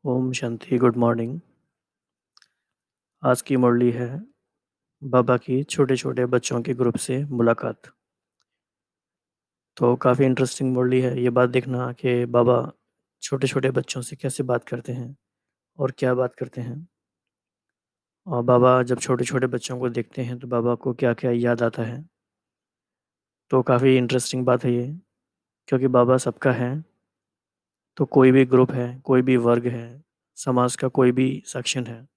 Om Shanti, good morning. आज की मुरली है बाबा की छोटे-छोटे बच्चों के ग्रुप से मुलाकात। तो काफ़ी इंटरेस्टिंग मुरली है। ये बात देखना कि बाबा छोटे-छोटे बच्चों से कैसे बात करते हैं और क्या बात करते हैं। और बाबा जब छोटे-छोटे बच्चों को देखते हैं तो बाबा को क्या-क्या याद आता है। तो काफ़ी इंटरेस्टिंग बात है ये, क्योंकि बाबा सबका है। तो कोई भी ग्रुप है, कोई भी वर्ग है, समाज का कोई भी सेक्शन है,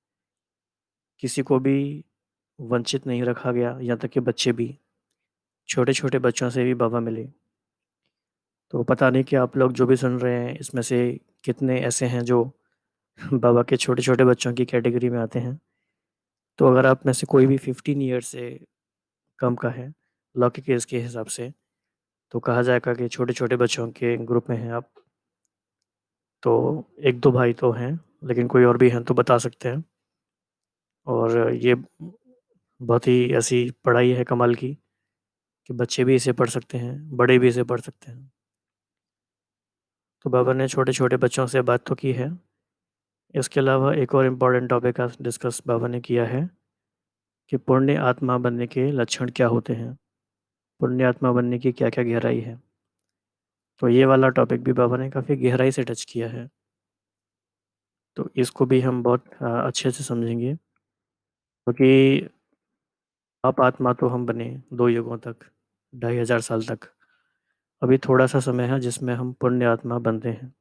किसी को भी वंचित नहीं रखा गया, यहाँ तक कि बच्चे भी। छोटे-छोटे बच्चों से भी बाबा मिले। तो पता नहीं कि आप लोग जो भी सुन रहे हैं इसमें से कितने ऐसे हैं जो बाबा के छोटे-छोटे बच्चों की कैटेगरी में आते हैं। तो अगर आप में से कोई भी 15 ईयर्स से कम का है, लौकिक एज के हिसाब से, तो कहा जाएगा कि छोटे-छोटे बच्चों के ग्रुप में हैं आप। तो 1-2 भाई तो हैं, लेकिन कोई और भी हैं तो बता सकते हैं। और ये बहुत ही ऐसी पढ़ाई है कमाल की कि बच्चे भी इसे पढ़ सकते हैं, बड़े भी इसे पढ़ सकते हैं। तो बाबा ने छोटे-छोटे बच्चों से बात तो की है। इसके अलावा एक और इम्पोर्टेंट टॉपिक आज डिस्कस बाबा ने किया है कि पुण्य आत्मा बनने के लक्षण क्या होते हैं, पुण्य आत्मा बनने की क्या-क्या गहराई है। तो ये वाला टॉपिक भी बाबा ने काफ़ी गहराई से टच किया है। तो इसको भी हम बहुत अच्छे से समझेंगे, क्योंकि आप आत्मा तो हम बने 2 युगों तक, 2500 साल तक। अभी थोड़ा-सा समय है जिसमें हम पुण्य आत्मा बनते हैं।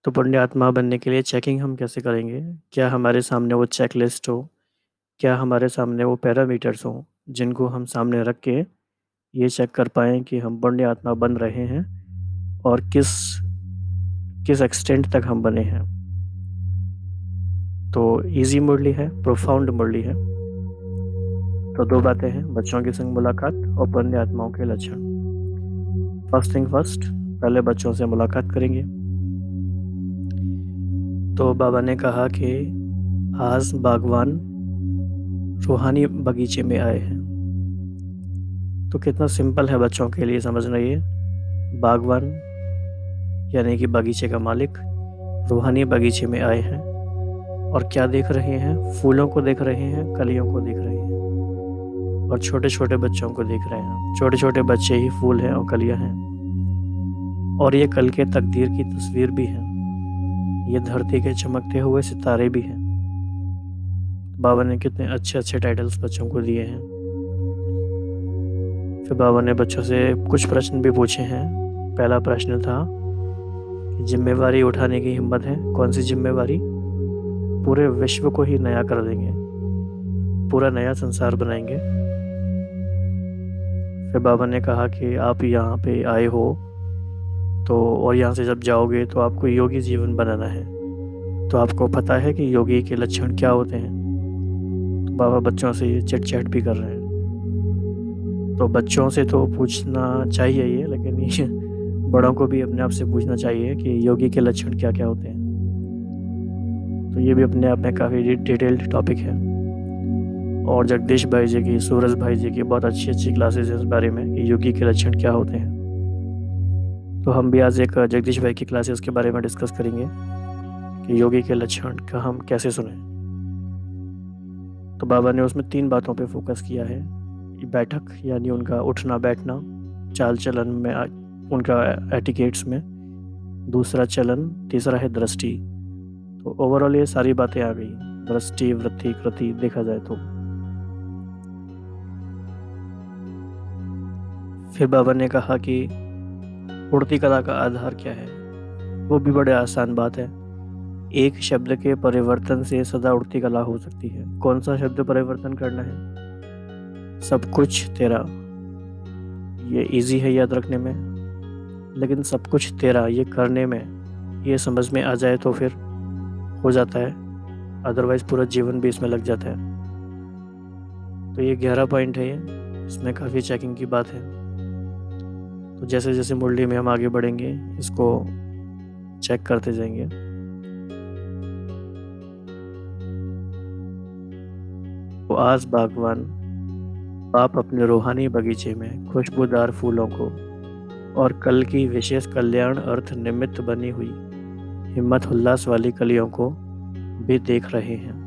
तो पुण्य आत्मा बनने के लिए चेकिंग हम कैसे करेंगे? क्या हमारे सामने वो चेकलिस्ट हो? क्या हमारे सामने वो पैरामीटर्स हों, जिनको हम सामने रख के ये चेक कर पाएँ कि हम पुण्य आत्मा बन रहे हैं और किस किस एक्सटेंट तक हम बने हैं। तो ईज़ी मुरली है, प्रोफाउंड मुरली है। तो 2 बातें हैं, बच्चों के संग मुलाकात और पुण्य आत्माओं के लक्षण। फर्स्ट थिंग फर्स्ट, पहले बच्चों से मुलाकात करेंगे। तो बाबा ने कहा कि आज बागवान रूहानी बगीचे में आए हैं। तो कितना सिंपल है बच्चों के लिए समझना ये। बागवान यानी कि बगीचे का मालिक रूहानी बगीचे में आए हैं और क्या देख रहे हैं? फूलों को देख रहे हैं, कलियों को देख रहे हैं और छोटे-छोटे बच्चों को देख रहे हैं। छोटे-छोटे बच्चे ही फूल हैं और कलियाँ हैं। और ये कल के तकदीर की तस्वीर भी है। ये धरती के चमकते हुए सितारे भी हैं। बाबा ने कितने अच्छे-अच्छे टाइटल्स बच्चों को दिए हैं। फिर बाबा ने बच्चों से कुछ प्रश्न भी पूछे हैं। पहला प्रश्न था कि ज़िम्मेवारी उठाने की हिम्मत है? कौन-सी ज़िम्मेवारी? पूरे विश्व को ही नया कर देंगे, पूरा नया संसार बनाएँगे। फिर बाबा ने कहा कि आप यहाँ पे आए हो तो और यहाँ से जब जाओगे तो आपको योगी जीवन बनाना है। तो आपको पता है कि योगी के लक्षण क्या होते हैं? तो बाबा बच्चों से ये चिट-चैट भी कर रहे हैं। तो बच्चों से तो पूछना चाहिए ये, लेकिन ये बड़ों को भी अपने आप से पूछना चाहिए कि योगी के लक्षण क्या-क्या होते हैं। तो ये भी अपने आप में काफ़ी डिटेल्ड टॉपिक है। और जगदीश भाई जी की, सूरज भाई जी की बहुत अच्छी-अच्छी क्लासेस हैं इस बारे में कि योगी के लक्षण क्या होते हैं। तो हम भी आज एक जगदीश भाई की क्लासेस के बारे में डिस्कस करेंगे कि योगी के लक्षण का हम कैसे सुनें। तो बाबा ने उसमें 3 बातों पे फोकस किया है। बैठक यानी उनका उठना-बैठना, चाल-चलन में उनका एटिकेट्स में, दूसरा चलन, तीसरा है दृष्टि। तो ओवरऑल ये सारी बातें आ गई, दृष्टि, वृत्ति, कृति देखा जाए तो। फिर बाबा ने कहा कि उड़ती कला का आधार क्या है? वो भी बड़े आसान बात है। एक शब्द के परिवर्तन से सदा उड़ती कला हो सकती है। कौन सा शब्द परिवर्तन करना है? सब कुछ तेरा। ये इजी है याद रखने में, लेकिन सब कुछ तेरा ये करने में, ये समझ में आ जाए तो फिर हो जाता है। अदरवाइज़ पूरा जीवन भी इसमें लग जाता है। तो ये गहरा पॉइंट है ये, इसमें काफ़ी चेकिंग की बात है। तो जैसे-जैसे मुरली में हम आगे बढ़ेंगे, इसको चेक करते जाएँगे। तो आज बागवान आप अपने रूहानी बगीचे में खुशबूदार फूलों को और कल की विशेष कल्याण अर्थ निमित्त बनी हुई हिम्मत उल्लास वाली कलियों को भी देख रहे हैं।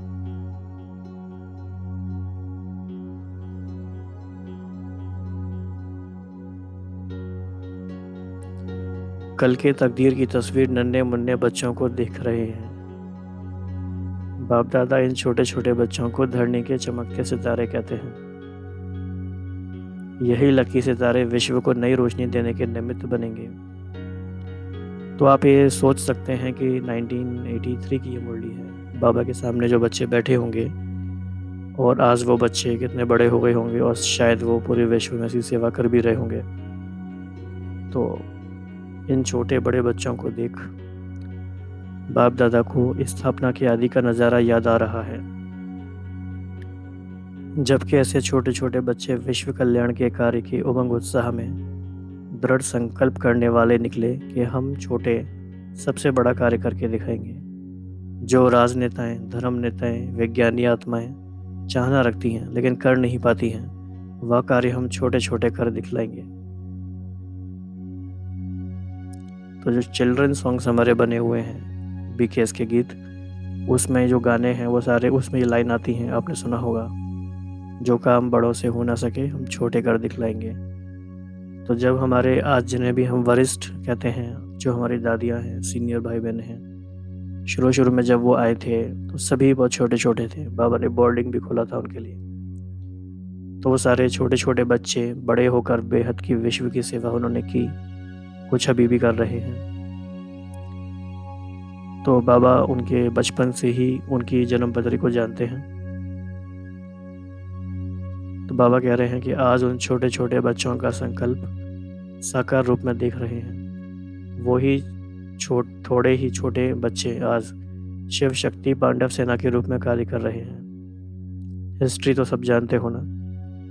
कल के तकदीर की तस्वीर नन्हे मुन्ने बच्चों को देख रहे हैं। बाप दादा इन छोटे छोटे बच्चों को धरनी के चमकते सितारे कहते हैं। यही लकी सितारे विश्व को नई रोशनी देने के निमित्त बनेंगे। तो आप ये सोच सकते हैं कि 1983 की ये मुरली है। बाबा के सामने जो बच्चे बैठे होंगे और आज वो बच्चे कितने बड़े हो गए होंगे और शायद वो पूरे विश्व में ऐसी सेवा कर भी रहे होंगे। तो इन छोटे बड़े बच्चों को देख बाप दादा को स्थापना की आदि का नज़ारा याद आ रहा है। जबकि ऐसे छोटे छोटे बच्चे विश्व कल्याण के कार्य के उमंग उत्साह में दृढ़ संकल्प करने वाले निकले कि हम छोटे सबसे बड़ा कार्य करके दिखाएंगे। जो राजनेताएं, धर्म नेताएं, वैज्ञानिक आत्माएं चाहना रखती हैं लेकिन कर नहीं पाती हैं, वह कार्य हम छोटे छोटे कर दिखलाएंगे। तो जो चिल्ड्रन सॉन्ग्स हमारे बने हुए हैं, बीकेएस के गीत, उसमें जो गाने हैं वो सारे, उसमें ये लाइन आती हैं, आपने सुना होगा, जो काम बड़ों से हो ना सके हम छोटे कर दिखलाएंगे। तो जब हमारे आज जिन्हें भी हम वरिष्ठ कहते हैं, जो हमारी दादियाँ हैं, सीनियर भाई बहन हैं, शुरू में जब वो आए थे तो सभी बहुत छोटे छोटे थे। बाबा ने बोर्डिंग भी खोला था उनके लिए। तो वो सारे छोटे छोटे बच्चे बड़े होकर बेहद की विश्व की सेवा उन्होंने की, कुछ अभी भी कर रहे हैं। तो बाबा उनके बचपन से ही उनकी जन्मपत्री को जानते हैं। तो बाबा कह रहे हैं कि आज उन छोटे छोटे बच्चों का संकल्प साकार रूप में देख रहे हैं। वो ही थोड़े ही छोटे बच्चे आज शिव शक्ति पांडव सेना के रूप में कार्य कर रहे हैं। हिस्ट्री तो सब जानते हो ना।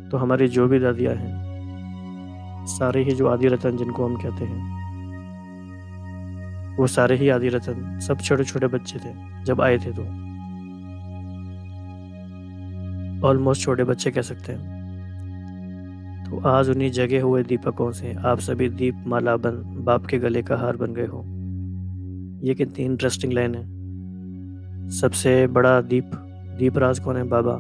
तो हमारी जो भी दादियाँ हैं, सारे ही जो आदि रतन जिनको हम कहते हैं, वो सारे ही आदि रतन सब छोटे छोटे बच्चे थे जब आए थे। तो ऑलमोस्ट छोटे बच्चे कह सकते हैं। तो आज उन्हीं जगे हुए दीपकों से आप सभी दीप माला बन बाप के गले का हार बन गए हो। ये कितनी इंटरेस्टिंग लाइन है। सबसे बड़ा दीपराज कौन है? बाबा।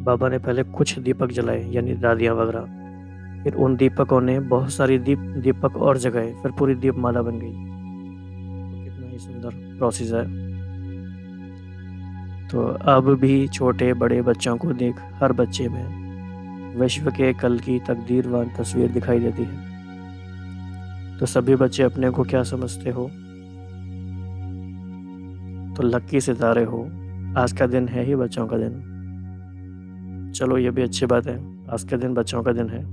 बाबा ने पहले कुछ दीपक जलाए, यानी दादियाँ वगैरह, फिर उन दीपकों ने बहुत सारी दीपक और जगाए, फिर पूरी दीप माला बन गई। तो कितना ही सुंदर प्रोसेस है। तो अब भी छोटे बड़े बच्चों को देख हर बच्चे में विश्व के कल की तकदीरवान तस्वीर दिखाई देती है। तो सभी बच्चे अपने को क्या समझते हो? तो लकी सितारे हो। आज का दिन है ही बच्चों का दिन। चलो ये भी अच्छी बात है, आज का दिन बच्चों का दिन है।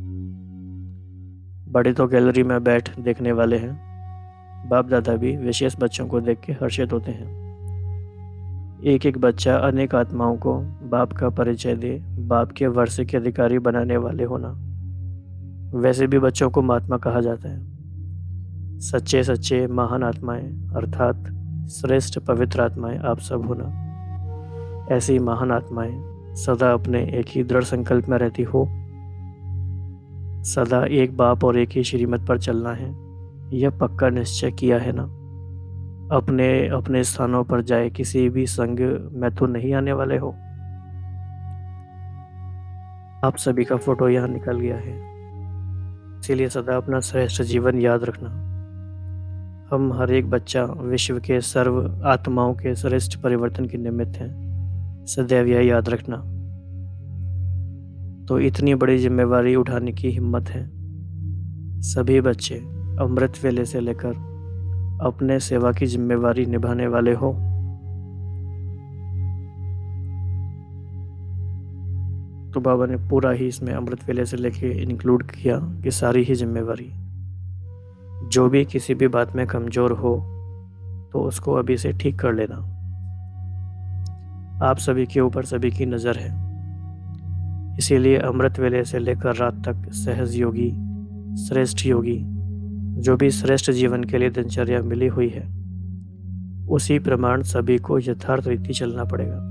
बड़े तो गैलरी में बैठ देखने वाले हैं, बाप दादा भी विशेष बच्चों को देख के हर्षित होते हैं। एक एक बच्चा अनेक आत्माओं को बाप का परिचय दे, बाप के वर्षे के अधिकारी बनाने वाले होना। वैसे भी बच्चों को महात्मा कहा जाता है। सच्चे सच्चे महान आत्माएं अर्थात श्रेष्ठ पवित्र आत्माएं आप सब होना। ऐसी महान आत्माएं सदा अपने एक ही दृढ़ संकल्प में रहती हो। सदा एक बाप और एक ही श्रीमत पर चलना है, यह पक्का निश्चय किया है ना। अपने अपने स्थानों पर जाए किसी भी संग में तो नहीं आने वाले हो। आप सभी का फोटो यहाँ निकल गया है, इसीलिए सदा अपना श्रेष्ठ जीवन याद रखना। हम हर एक बच्चा विश्व के सर्व आत्माओं के श्रेष्ठ परिवर्तन के निमित्त हैं, सदैव यह याद रखना। तो इतनी बड़ी जिम्मेवारी उठाने की हिम्मत है। सभी बच्चे अमृत वेले से लेकर अपने सेवा की जिम्मेवारी निभाने वाले हो। तो बाबा ने पूरा ही इसमें अमृत वेले से लेके इंक्लूड किया कि सारी ही जिम्मेवारी, जो भी किसी भी बात में कमज़ोर हो तो उसको अभी से ठीक कर लेना। आप सभी के ऊपर सभी की नज़र है, इसीलिए अमृत वेले से लेकर रात तक सहज योगी, श्रेष्ठ योगी, जो भी श्रेष्ठ जीवन के लिए दिनचर्या मिली हुई है, उसी प्रमाण सभी को यथार्थ रीति चलना पड़ेगा।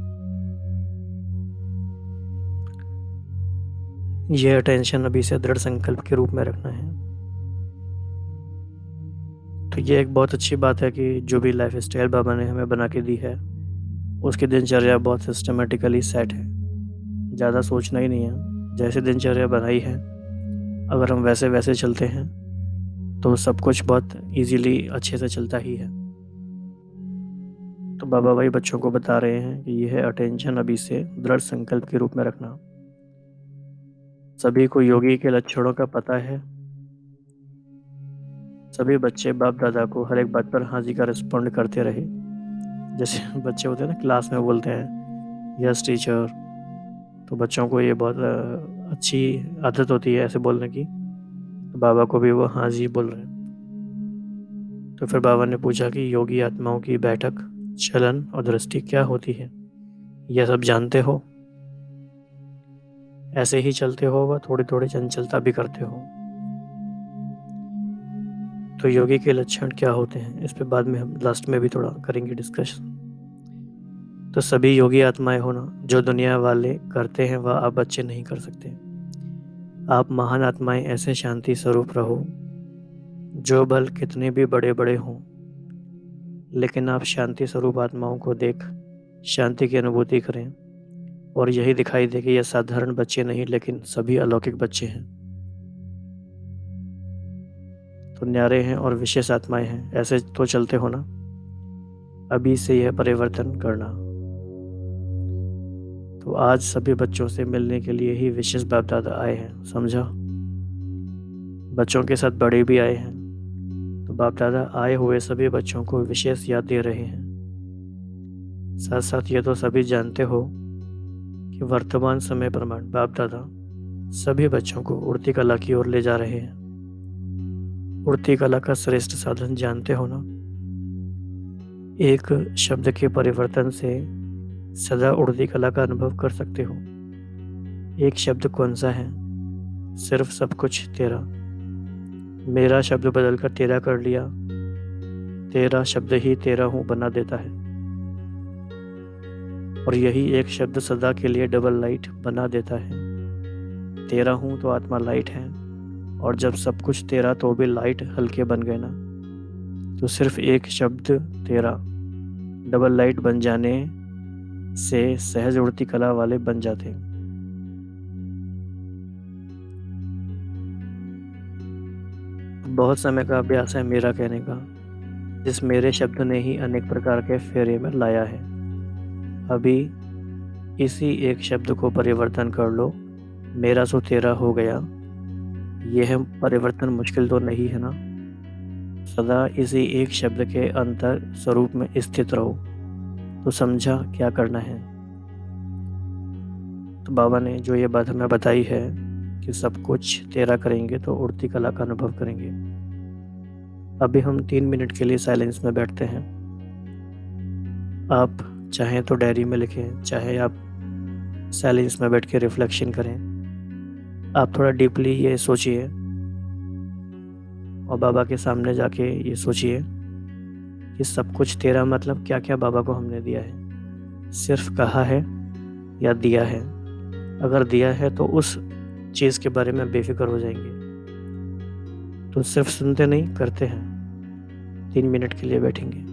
यह अटेंशन अभी से दृढ़ संकल्प के रूप में रखना है। तो ये एक बहुत अच्छी बात है कि जो भी लाइफ स्टाइल बाबा ने हमें बना के दी है उसकी दिनचर्या बहुत सिस्टमेटिकली सेट है। ज़्यादा सोचना ही नहीं है, जैसे दिनचर्या बनाई है अगर हम वैसे वैसे चलते हैं तो सब कुछ बहुत इजीली अच्छे से चलता ही है। तो बाबा भाई बच्चों को बता रहे हैं कि यह अटेंशन अभी से दृढ़ संकल्प के रूप में रखना। सभी को योगी के लक्षणों का पता है। सभी बच्चे बाप दादा को हर एक बात पर हाँ जी का रिस्पॉन्ड करते रहे। जैसे बच्चे होते हैं ना क्लास में बोलते हैं यस टीचर, तो बच्चों को ये बहुत अच्छी आदत होती है ऐसे बोलने की। तो बाबा को भी वो हाँ जी बोल रहे हैं। तो फिर बाबा ने पूछा कि योगी आत्माओं की बैठक, चलन और दृष्टि क्या होती है, यह सब जानते हो? ऐसे ही चलते हो व थोड़ी थोड़ी चंचलता भी करते हो? तो योगी के लक्षण क्या होते हैं, इस पे बाद में हम लास्ट में भी थोड़ा करेंगे डिस्कशन। तो सभी योगी आत्माएं हो ना, जो दुनिया वाले करते हैं वह आप बच्चे नहीं कर सकते। आप महान आत्माएं ऐसे शांति स्वरूप रहो, जो बल कितने भी बड़े बड़े हों, लेकिन आप शांति स्वरूप आत्माओं को देख शांति की अनुभूति करें और यही दिखाई दे कि ये साधारण बच्चे नहीं लेकिन सभी अलौकिक बच्चे हैं। तो न्यारे हैं और विशेष आत्माएं हैं, ऐसे तो चलते हो ना। अभी से यह परिवर्तन करना। तो आज सभी बच्चों से मिलने के लिए ही विशेष बाप दादा आए हैं, समझा? बच्चों के साथ बड़े भी आए हैं। तो बाप दादा आए हुए सभी बच्चों को विशेष याद दे रहे हैं। साथ साथ ये तो सभी जानते हो कि वर्तमान समय प्रमाण बाप दादा सभी बच्चों को उड़ती कला की ओर ले जा रहे हैं। उड़ती कला का श्रेष्ठ साधन जानते हो ना? एक शब्द के परिवर्तन से सदा उड़ती कला का अनुभव कर सकते हो। एक शब्द कौन सा है? सिर्फ सब कुछ तेरा। मेरा शब्द बदलकर तेरा कर लिया, तेरा शब्द ही तेरा हूँ बना देता है। और यही एक शब्द सदा के लिए डबल लाइट बना देता है। तेरा हूँ तो आत्मा लाइट है, और जब सब कुछ तेरा तो भी लाइट हल्के बन गए ना। तो सिर्फ एक शब्द तेरा डबल लाइट बन जाने से सहज उड़ती कला वाले बन जाते हैं। बहुत समय का अभ्यास है मेरा कहने का, जिस मेरे शब्द ने ही अनेक प्रकार के फेरे में लाया है। अभी इसी एक शब्द को परिवर्तन कर लो, मेरा सो तेरा हो गया। यह परिवर्तन मुश्किल तो नहीं है ना। सदा इसी एक शब्द के अंतर स्वरूप में स्थित रहो। तो समझा क्या करना है? तो बाबा ने जो ये बात हमें बताई है कि सब कुछ तेरा करेंगे तो उड़ती कला का अनुभव करेंगे। अभी हम 3 मिनट के लिए साइलेंस में बैठते हैं। आप चाहें तो डायरी में लिखें, चाहे आप साइलेंस में बैठ के रिफ्लेक्शन करें। आप थोड़ा डीपली ये सोचिए और बाबा के सामने जाके ये सोचिए कि सब कुछ तेरा मतलब क्या क्या बाबा को हमने दिया है। सिर्फ कहा है या दिया है? अगर दिया है तो उस चीज़ के बारे में बेफिक्र हो जाएंगे। तो सिर्फ सुनते नहीं, करते हैं। 3 मिनट के लिए बैठेंगे।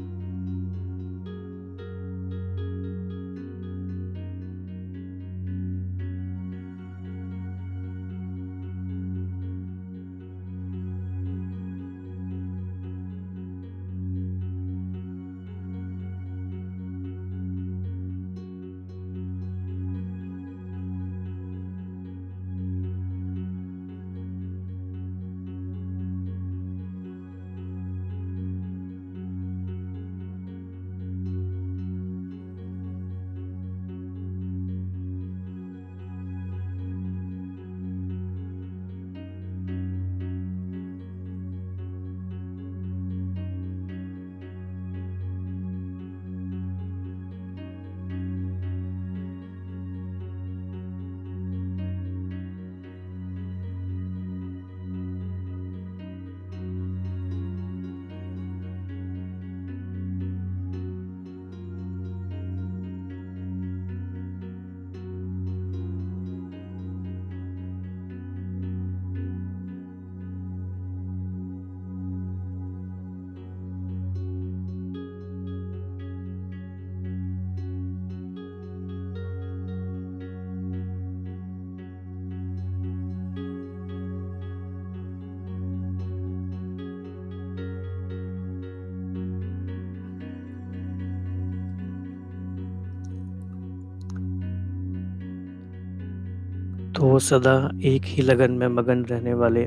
तो सदा एक ही लगन में मगन रहने वाले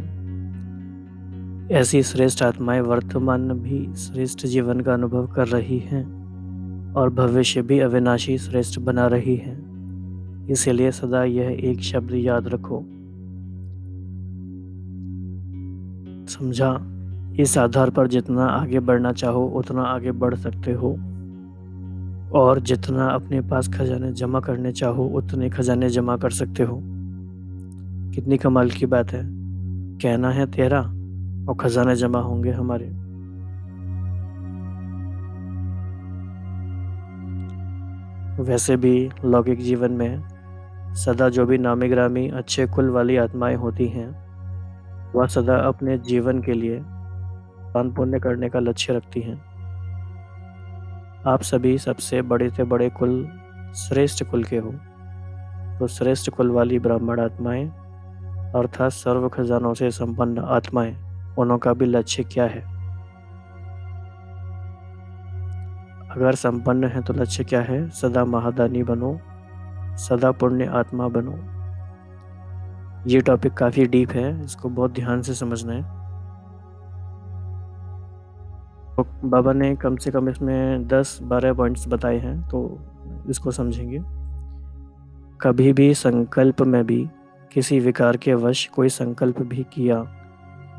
ऐसी श्रेष्ठ आत्माएं वर्तमान में भी श्रेष्ठ जीवन का अनुभव कर रही हैं और भविष्य भी अविनाशी श्रेष्ठ बना रही हैं। इसलिए सदा यह एक शब्द याद रखो, समझा? इस आधार पर जितना आगे बढ़ना चाहो उतना आगे बढ़ सकते हो और जितना अपने पास खजाने जमा करने चाहो उतने खजाने जमा कर सकते हो। कितनी कमाल की बात है। कहना है तेरा और खजाने जमा होंगे हमारे। वैसे भी लौकिक जीवन में सदा जो भी नामी ग्रामी अच्छे कुल वाली आत्माएं होती हैं वह सदा अपने जीवन के लिए दान पुण्य करने का लक्ष्य रखती हैं। आप सभी सबसे बड़े से बड़े कुल श्रेष्ठ कुल के हो, तो श्रेष्ठ कुल वाली ब्राह्मण आत्माएं अर्थात सर्व खजानों से संपन्न आत्माएं, उनों का भी लक्ष्य क्या है? अगर संपन्न है तो लक्ष्य क्या है? सदा महादानी बनो, सदा पुण्य आत्मा बनो। ये टॉपिक काफ़ी डीप है, इसको बहुत ध्यान से समझना है। तो बाबा ने कम से कम इसमें 10-12 पॉइंट्स बताए हैं, तो इसको समझेंगे। कभी भी संकल्प में भी किसी विकार के वश कोई संकल्प भी किया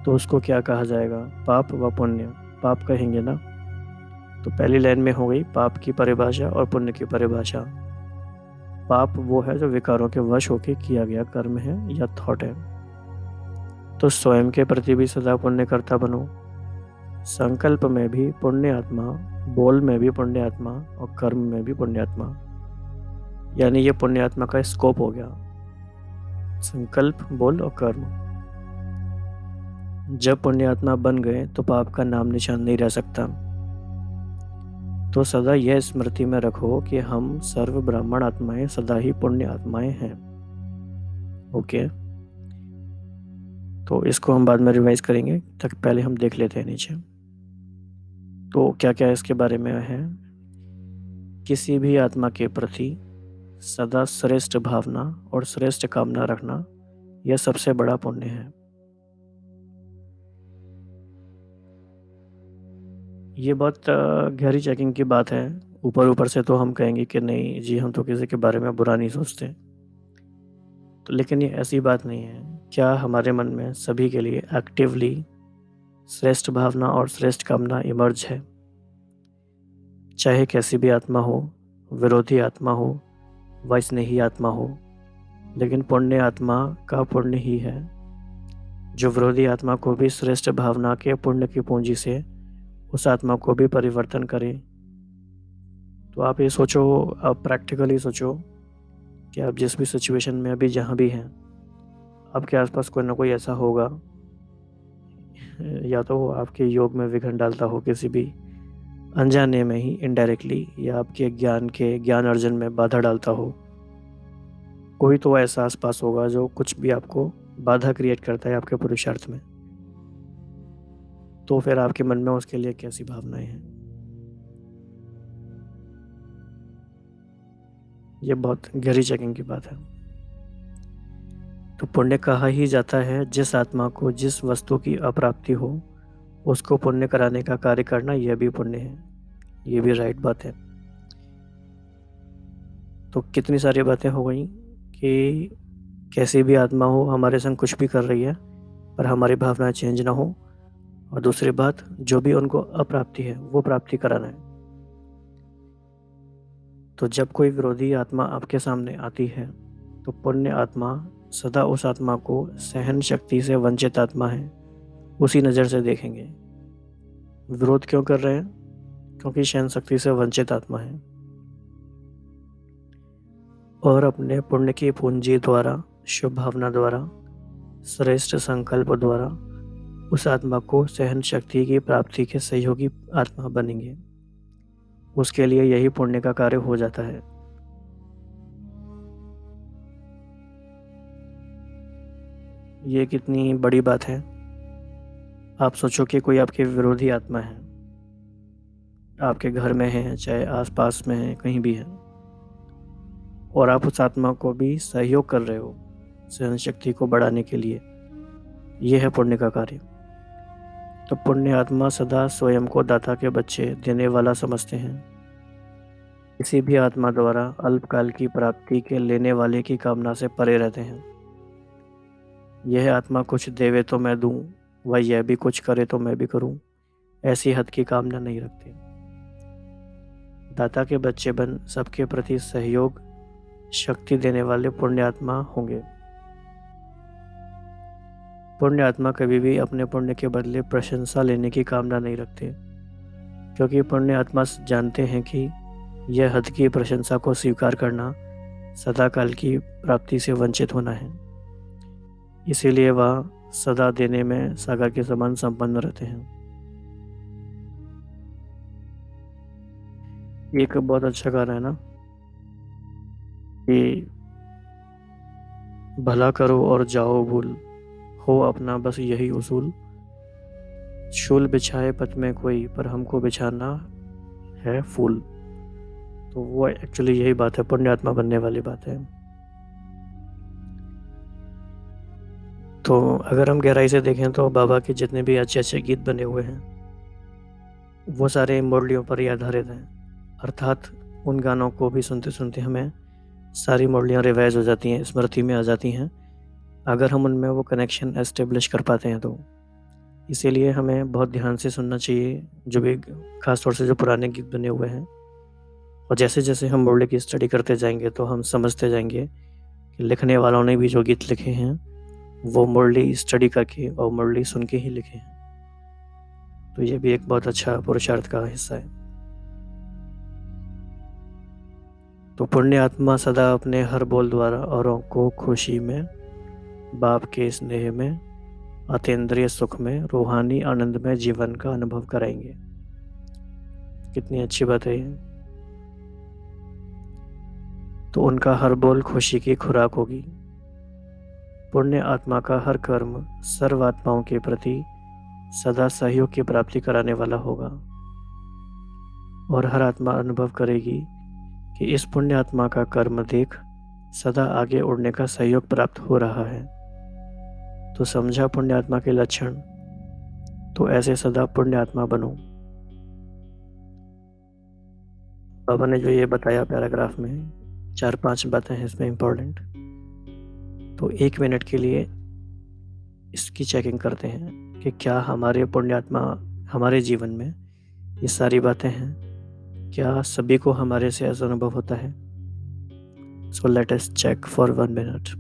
तो उसको क्या कहा जाएगा? पाप व पुण्य। पाप कहेंगे ना, तो पहली लाइन में हो गई पाप की परिभाषा और पुण्य की परिभाषा। पाप वो है जो विकारों के वश होके किया गया कर्म है या थॉट है। तो स्वयं के प्रति भी सदा पुण्य करता बनो, संकल्प में भी पुण्य आत्मा, बोल में भी पुण्य आत्मा और कर्म में भी पुण्य आत्मा। यानी ये पुण्य आत्मा का स्कोप हो गया, संकल्प, बोल और कर्म। जब पुण्य आत्मा बन गए तो पाप का नाम निशान नहीं रह सकता। तो सदा यह स्मृति में रखो कि हम सर्व ब्राह्मण आत्माएं सदा ही पुण्य आत्माएं हैं। ओके, तो इसको हम बाद में रिवाइज करेंगे, तक पहले हम देख लेते हैं नीचे। तो क्या क्या इसके बारे में है? किसी भी आत्मा के प्रति सदा श्रेष्ठ भावना और श्रेष्ठ कामना रखना यह सबसे बड़ा पुण्य है। ये बहुत गहरी चेकिंग की बात है। ऊपर ऊपर से तो हम कहेंगे कि नहीं जी, हम तो किसी के बारे में बुरा नहीं सोचते, तो लेकिन ये ऐसी बात नहीं है। क्या हमारे मन में सभी के लिए एक्टिवली श्रेष्ठ भावना और श्रेष्ठ कामना इमर्ज है? चाहे कैसी भी आत्मा हो, विरोधी आत्मा हो, वैष्णवी आत्मा हो, लेकिन पुण्य आत्मा का पुण्य ही है जो विरोधी आत्मा को भी श्रेष्ठ भावना के पुण्य की पूंजी से उस आत्मा को भी परिवर्तन करे। तो आप ये सोचो, आप प्रैक्टिकली सोचो कि आप जिस भी सिचुएशन में अभी जहाँ भी हैं, आपके आसपास कोई ना कोई ऐसा होगा, या तो वो आपके योग में विघ्न डालता हो किसी भी अनजाने में ही इनडायरेक्टली, या आपके ज्ञान अर्जन में बाधा डालता हो। कोई तो ऐसा आसपास होगा जो कुछ भी आपको बाधा क्रिएट करता है आपके पुरुषार्थ में। तो फिर आपके मन में उसके लिए कैसी भावनाएं हैं? ये बहुत गहरी चेकिंग की बात है। तो पुण्य कहा ही जाता है जिस आत्मा को जिस वस्तु की अप्राप्ति हो उसको पुण्य कराने का कार्य करना, यह भी पुण्य है। ये भी राइट बात है। तो कितनी सारी बातें हो गई कि कैसी भी आत्मा हो हमारे संग कुछ भी कर रही है पर हमारी भावना चेंज ना हो, और दूसरी बात जो भी उनको अप्राप्ति है वो प्राप्ति कराना है। तो जब कोई विरोधी आत्मा आपके सामने आती है तो पुण्य आत्मा सदा उस आत्मा को सहन शक्ति से वंचित आत्मा है उसी नज़र से देखेंगे। विरोध क्यों कर रहे हैं? क्योंकि सहन शक्ति से वंचित आत्मा है, और अपने पुण्य की पूंजी द्वारा, शुभ भावना द्वारा, श्रेष्ठ संकल्प द्वारा उस आत्मा को सहन शक्ति की प्राप्ति के सहयोगी आत्मा बनेंगे। उसके लिए यही पुण्य का कार्य हो जाता है। ये कितनी बड़ी बात है। आप सोचो कि कोई आपके विरोधी आत्मा है, आपके घर में है, चाहे आसपास में है, कहीं भी है, और आप उस आत्मा को भी सहयोग कर रहे हो सहन शक्ति को बढ़ाने के लिए। यह है पुण्य का कार्य। तो पुण्य आत्मा सदा स्वयं को दाता के बच्चे देने वाला समझते हैं। किसी भी आत्मा द्वारा अल्पकाल की प्राप्ति के लेने वाले की कामना से परे रहते हैं। यह आत्मा कुछ देवे तो मैं दूं, वह यह भी कुछ करे तो मैं भी करूं, ऐसी हद की कामना नहीं रखते। दाता के बच्चे बन सबके प्रति सहयोग शक्ति देने वाले पुण्य आत्मा होंगे। पुण्य आत्मा कभी भी अपने पुण्य के बदले प्रशंसा लेने की कामना नहीं रखते, क्योंकि पुण्य आत्मा जानते हैं कि यह हद की प्रशंसा को स्वीकार करना सदाकाल की प्राप्ति से वंचित होना है। इसीलिए वह सदा देने में सागर के समान संपन्न रहते हैं। एक बहुत अच्छा गाना है ना कि भला करो और जाओ भूल, हो अपना बस यही उसूल, शूल बिछाए पथ में कोई पर हमको बिछाना है फूल। तो वो एक्चुअली यही बात है, पुण्य आत्मा बनने वाली बात है। तो अगर हम गहराई से देखें तो बाबा के जितने भी अच्छे अच्छे गीत बने हुए हैं वो सारे मुरलियों पर ही आधारित हैं। अर्थात उन गानों को भी सुनते सुनते हमें सारी मुरलियाँ रिवाइज हो जाती हैं, स्मृति में आ जाती हैं, अगर हम उनमें वो कनेक्शन एस्टेब्लिश कर पाते हैं तो। इसीलिए हमें बहुत ध्यान से सुनना चाहिए, जो भी खास तौर से जो पुराने गीत बने हुए हैं। और जैसे जैसे हम मुरली की स्टडी करते जाएंगे तो हम समझते जाएंगे कि लिखने वालों ने भी जो गीत लिखे हैं वो मुरली स्टडी करके और मुरली सुन के ही लिखे हैं। तो ये भी एक बहुत अच्छा पुरुषार्थ का हिस्सा है। तो पुण्य आत्मा सदा अपने हर बोल द्वारा औरों को खुशी में, बाप के स्नेह में, अतीन्द्रिय सुख में, रूहानी आनंद में जीवन का अनुभव कराएंगे। कितनी अच्छी बात है ये। तो उनका हर बोल खुशी की खुराक होगी। पुण्य आत्मा का हर कर्म सर्व आत्माओं के प्रति सदा सहयोग की प्राप्ति कराने वाला होगा। और हर आत्मा अनुभव करेगी कि इस पुण्य आत्मा का कर्म देख सदा आगे उड़ने का सहयोग प्राप्त हो रहा है। तो समझा पुण्य आत्मा के लक्षण, तो ऐसे सदा पुण्य आत्मा बनो। बाबा ने जो ये बताया पैराग्राफ में 4-5 बातें हैं इसमें इम्पोर्टेंट। तो 1 मिनट के लिए इसकी चेकिंग करते हैं कि क्या हमारे पुण्य आत्मा हमारे जीवन में ये सारी बातें हैं, क्या सभी को हमारे से ऐसा अनुभव होता है। So let us check for 1 minute.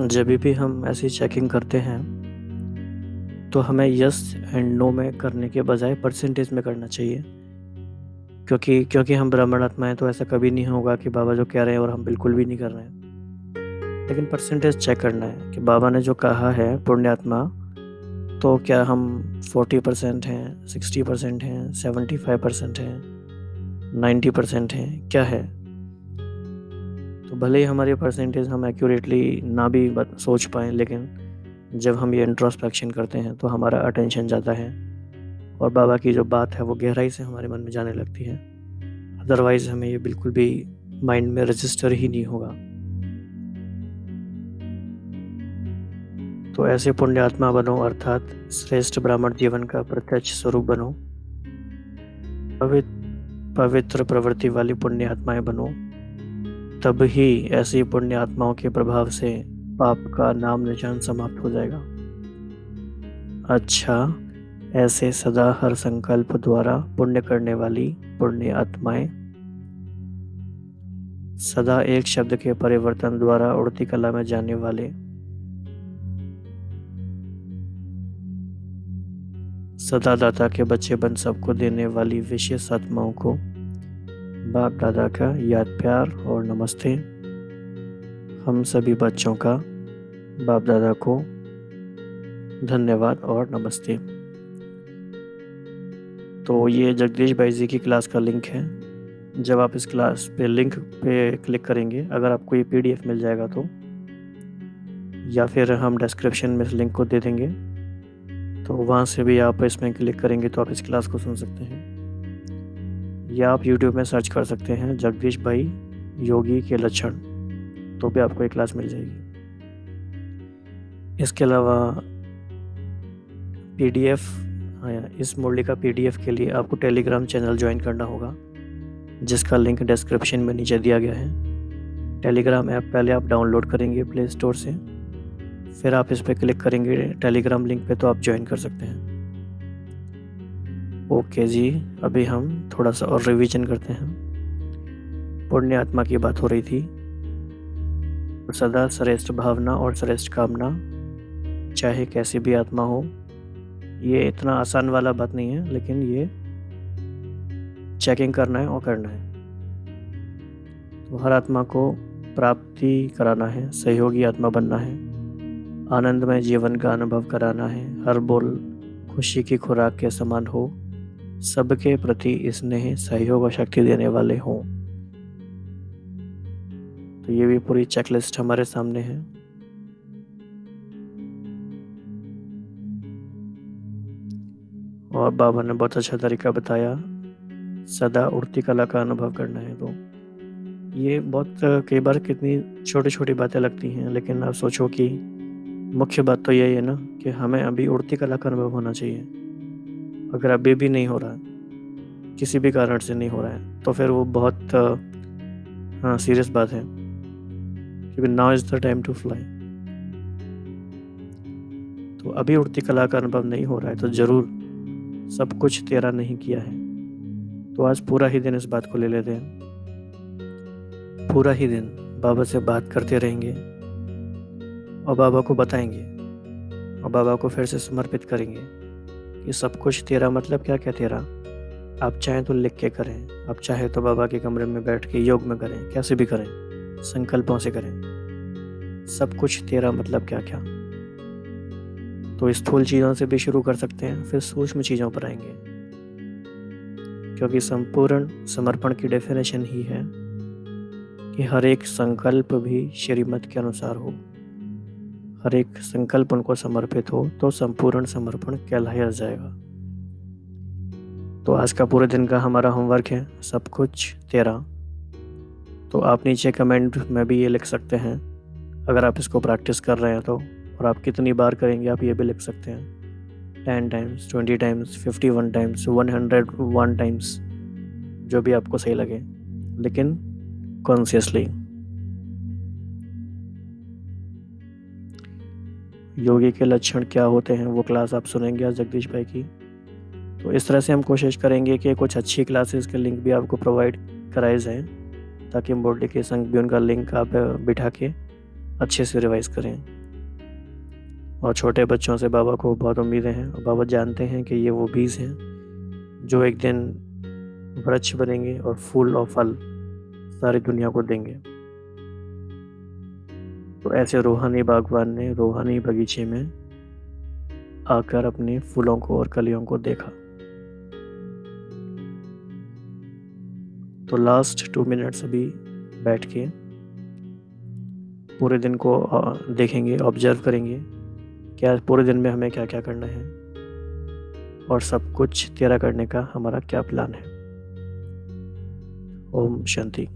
जब भी हम ऐसी चेकिंग करते हैं तो हमें यस एंड नो में करने के बजाय परसेंटेज में करना चाहिए, क्योंकि हम ब्राह्मण आत्मा हैं। तो ऐसा कभी नहीं होगा कि बाबा जो कह रहे हैं और हम बिल्कुल भी नहीं कर रहे हैं। लेकिन परसेंटेज चेक करना है कि बाबा ने जो कहा है पुण्य आत्मा, तो क्या हम 40% हैं, 60% हैं, 75% हैं, 90% हैं, क्या है। तो भले ही हमारी परसेंटेज हम एक्यूरेटली ना भी सोच पाएँ, लेकिन जब हम ये इंट्रोस्पेक्शन करते हैं तो हमारा अटेंशन जाता है और बाबा की जो बात है वो गहराई से हमारे मन में जाने लगती है। अदरवाइज़ हमें ये बिल्कुल भी माइंड में रजिस्टर ही नहीं होगा। तो ऐसे पुण्य आत्मा बनो, अर्थात श्रेष्ठ ब्राह्मण जीवन का प्रत्यक्ष स्वरूप बनो। पवित्र प्रवृत्ति वाली पुण्य आत्माएं बनो, तब ही ऐसी पुण्य आत्माओं के प्रभाव से पाप का नाम निशान समाप्त हो जाएगा। अच्छा, ऐसे सदा हर संकल्प द्वारा पुण्य करने वाली पुण्य आत्माएं सदा एक शब्द के परिवर्तन द्वारा उड़ती कला में जाने वाले सदा दाता के बच्चे बन सबको देने वाली विशेष आत्माओं को बाप दादा का याद प्यार और नमस्ते। हम सभी बच्चों का बाप दादा को धन्यवाद और नमस्ते। तो ये जगदीश भाई जी की क्लास का लिंक है। जब आप इस क्लास पे लिंक पे क्लिक करेंगे, अगर आपको ये PDF मिल जाएगा तो, या फिर हम डिस्क्रिप्शन में इस लिंक को दे देंगे, तो वहाँ से भी आप इसमें क्लिक करेंगे तो आप इस क्लास को सुन सकते हैं। या आप YouTube में सर्च कर सकते हैं जगदीश भाई योगी के लक्षण, तो भी आपको एक क्लास मिल जाएगी। इसके अलावा PDF, इस मुरली का PDF के लिए आपको टेलीग्राम चैनल ज्वाइन करना होगा, जिसका लिंक डिस्क्रिप्शन में नीचे दिया गया है। टेलीग्राम ऐप पहले आप डाउनलोड करेंगे प्ले स्टोर से, फिर आप इस पर क्लिक करेंगे टेलीग्राम लिंक पे, तो आप ज्वाइन कर सकते हैं। ओके जी, अभी हम थोड़ा सा और रिवीजन करते हैं। पुण्य आत्मा की बात हो रही थी। सदा श्रेष्ठ भावना और श्रेष्ठ कामना, चाहे कैसी भी आत्मा हो। ये इतना आसान वाला बात नहीं है, लेकिन ये चेकिंग करना है और करना है। तो हर आत्मा को प्राप्ति कराना है, सहयोगी आत्मा बनना है, आनंदमय जीवन का अनुभव कराना है, हर बोल खुशी की खुराक के समान हो, सबके प्रति स्नेह सहयोग और शक्ति देने वाले हों। तो ये भी पूरी चेकलिस्ट हमारे सामने है। और बाबा ने बहुत अच्छा तरीका बताया, सदा उड़ती कला का अनुभव करना है। तो ये बहुत कई बार कितनी छोटी छोटी बातें लगती हैं, लेकिन आप सोचो कि मुख्य बात तो यही है ना कि हमें अभी उड़ती कला का अनुभव होना चाहिए। अगर अभी भी नहीं हो रहा है, किसी भी कारण से नहीं हो रहा है, तो फिर वो बहुत सीरियस बात है, क्योंकि now is the time to fly. तो अभी उड़ती कला का अनुभव नहीं हो रहा है, तो जरूर सब कुछ तेरा नहीं किया है। तो आज पूरा ही दिन इस बात को ले लेते हैं, पूरा ही दिन बाबा से बात करते रहेंगे और बाबा को बताएंगे और बाबा को फिर से समर्पित करेंगे कि सब कुछ तेरा मतलब क्या क्या तेरा। आप चाहें तो लिख के करें, आप चाहें तो बाबा के कमरे में बैठ के योग में करें, कैसे भी करें, संकल्पों से करें। सब कुछ तेरा मतलब क्या क्या। तो स्थूल चीज़ों से भी शुरू कर सकते हैं, फिर सूक्ष्म चीज़ों पर आएंगे, क्योंकि संपूर्ण समर्पण की डेफिनेशन ही है कि हर एक संकल्प भी श्रीमत के अनुसार हो, हर एक संकल्प उनको समर्पित हो, तो संपूर्ण समर्पण कहलाया जाएगा। तो आज का पूरे दिन का हमारा होमवर्क है, सब कुछ तेरा। तो आप नीचे कमेंट में भी ये लिख सकते हैं, अगर आप इसको प्रैक्टिस कर रहे हैं तो, और आप कितनी बार करेंगे आप ये भी लिख सकते हैं, 10 टाइम्स, 20 टाइम्स, 51 टाइम्स, 101 टाइम्स, जो भी आपको सही लगे, लेकिन कॉन्शियसली। योगी के लक्षण क्या होते हैं वो क्लास आप सुनेंगे आज जगदीश भाई की। तो इस तरह से हम कोशिश करेंगे कि कुछ अच्छी क्लासेस के लिंक भी आपको प्रोवाइड कराए जाएं, ताकि मुरली के संग भी उनका लिंक आप बिठा के अच्छे से रिवाइज करें। और छोटे बच्चों से बाबा को बहुत उम्मीदें हैं, और बाबा जानते हैं कि ये वो बीज हैं जो एक दिन वृक्ष बनेंगे और फूल और फल सारी दुनिया को देंगे। तो ऐसे रूहानी बागवान ने रूहानी बगीचे में आकर अपने फूलों को और कलियों को देखा। तो लास्ट 2 मिनट्स अभी बैठ के पूरे दिन को देखेंगे, ऑब्जर्व करेंगे क्या पूरे दिन में हमें क्या क्या करना है, और सब कुछ तेरा करने का हमारा क्या प्लान है। ओम शांति।